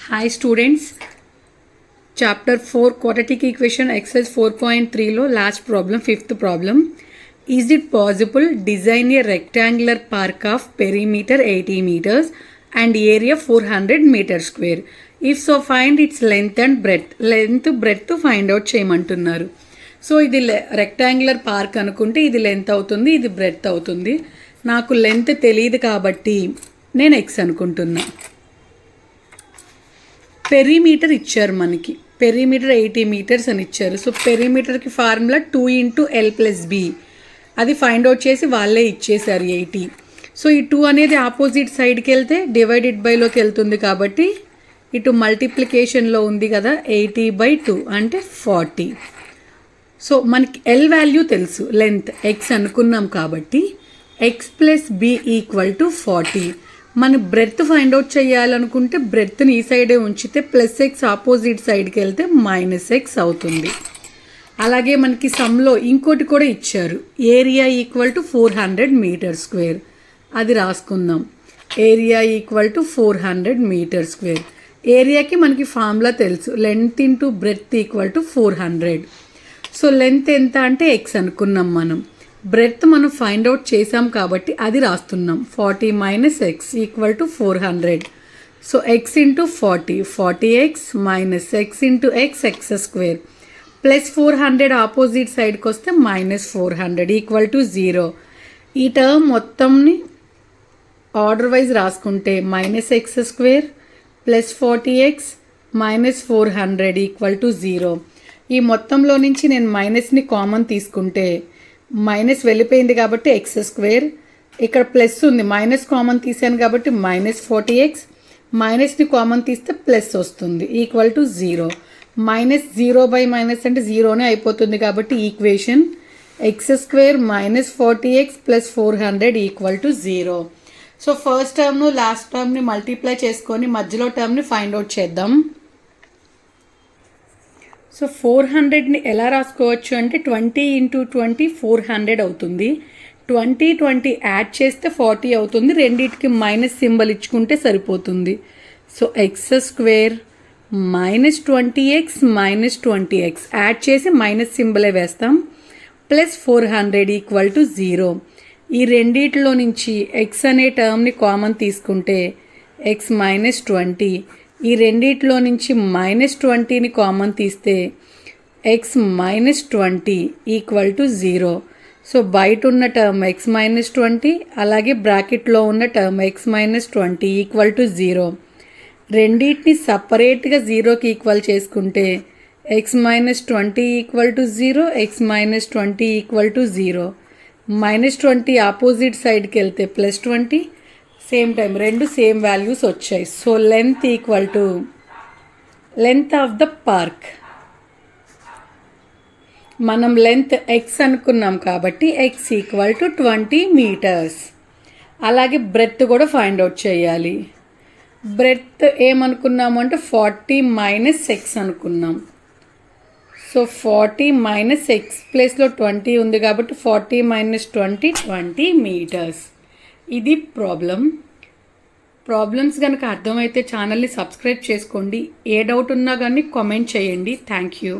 Hi students, chapter 4 quadratic equation exercise 4.3 lo last problem, fifth problem. Is it possible design a rectangular park of perimeter 80 meters and area 400 meter square? If so, find its length and breadth. Breadth find out cheyamantunnaru. So ఇది rectangular park అనుకుంటే ఇది length అవుతుంది, ఇది breadth అవుతుంది. నాకు length తెలియదు కాబట్టి నేను ఎక్స్ అనుకుంటున్నా. పెరిమీటర్ ఇచ్చారు, మనకి పెరిమీటర్ 80 మీటర్స్ అని ఇచ్చారు. సో పెరిమీటర్కి ఫార్ములా 2 × L+B, అది ఫైండ్ అవుట్ చేసి వాళ్ళే ఇచ్చేసారు 80. సో ఈ 2 అనేది ఆపోజిట్ సైడ్కి వెళ్తే డివైడెడ్ బైలోకి వెళ్తుంది కాబట్టి ఇటు మల్టిప్లికేషన్లో ఉంది కదా, 80/2 అంటే 40. సో మనకి ఎల్ వాల్యూ తెలుసు, లెంత్ ఎక్స్ అనుకున్నాం కాబట్టి x+b = 40. మన బ్రెడ్త్ ఫైండ్ అవుట్ చేయాలనుకుంటే బ్రెడ్త్ని ఈ సైడే ఉంచితే +x ఆపోజిట్ సైడ్కి వెళ్తే -x అవుతుంది. అలాగే మనకి సమ్లో ఇంకోటి కూడా ఇచ్చారు, ఏరియా = 400 మీటర్ స్క్వేర్. అది రాసుకుందాం, ఏరియా = 400 మీటర్ స్క్వేర్. ఏరియాకి మనకి ఫార్ములా తెలుసు, length into breadth = 400. So length ఎంత అంటే ఎక్స్ అనుకున్నాం మనం, బ్రెడ్త్ మనం ఫైండ్ అవుట్ చేసాం కాబట్టి అది రాస్తున్నాం. 40 - x = 400. So x × 40, 40x - x × x² plus 400 opposite సైడ్కి వస్తే -400 = 0. ఈ టర్మ్ మొత్తంని ఆర్డర్ వైజ్ రాసుకుంటే -x² ప్లస్ 40x -400 = 0. ఈ మొత్తంలో నుంచి నేను మైనస్ని కామన్ తీసుకుంటే మైనస్ వెళ్ళిపోయింది కాబట్టి x², ఇక్కడ ప్లస్ ఉంది, మైనస్ కామన్ తీసాను కాబట్టి -40x, మైనస్ని కామన్ తీస్తే ప్లస్ వస్తుంది = 0. -0/- అంటే జీరోనే అయిపోతుంది కాబట్టి equation x² - 40x + 400 = 0. So first టర్మ్ను లాస్ట్ టర్మ్ని మల్టిప్లై చేసుకొని మధ్యలో టర్మ్ని ఫైండ్ అవుట్ చేద్దాం. సో 400ని ఎలా రాసుకోవచ్చు అంటే 20 × 20 400 అవుతుంది. 20 యాడ్ చేస్తే 40 అవుతుంది. రెండింటికి మైనస్ సింబల్ ఇచ్చుకుంటే సరిపోతుంది. So x² - 20x - 20x add చేసి మైనస్ సింబలే వేస్తాం, ప్లస్ 400 = 0. ఈ రెండిట్లో నుంచి x అనే టర్మ్ని కామన్ తీసుకుంటే x - 20, ఈ రెండిట్లో నుంచి -20ని కామన్ తీస్తే x - 20 = 0. సో బయట ఉన్న టర్మ్ x - 20, అలాగే బ్రాకెట్లో ఉన్న టర్మ్ x - 20 = 0. రెండింటిని సపరేట్గా 0కి ఈక్వల్ చేసుకుంటే x - 20 = 0, x - 20 = 0. -20 ఆపోజిట్ సైడ్కి వెళ్తే +20, సేమ్ టైం రెండు సేమ్ వాల్యూస్ వచ్చాయి. So length length of the park, మనం లెంత్ x అనుకున్నాం కాబట్టి x = 20 మీటర్స్. అలాగే బ్రెడ్త్ కూడా ఫైండ్ అవుట్ చేయాలి. బ్రెడ్త్ ఏమనుకున్నాము అంటే 40 - x అనుకున్నాం. సో 40 - x ప్లేస్లో 20 ఉంది కాబట్టి 40 - 20 మీటర్స్. ఇది ప్రాబ్లమ్స్ కనుక అర్థమైతే ఛానల్ని సబ్స్క్రైబ్ చేసుకోండి. ఏ డౌట్ ఉన్నా కానీ కామెంట్ చేయండి. Thank you.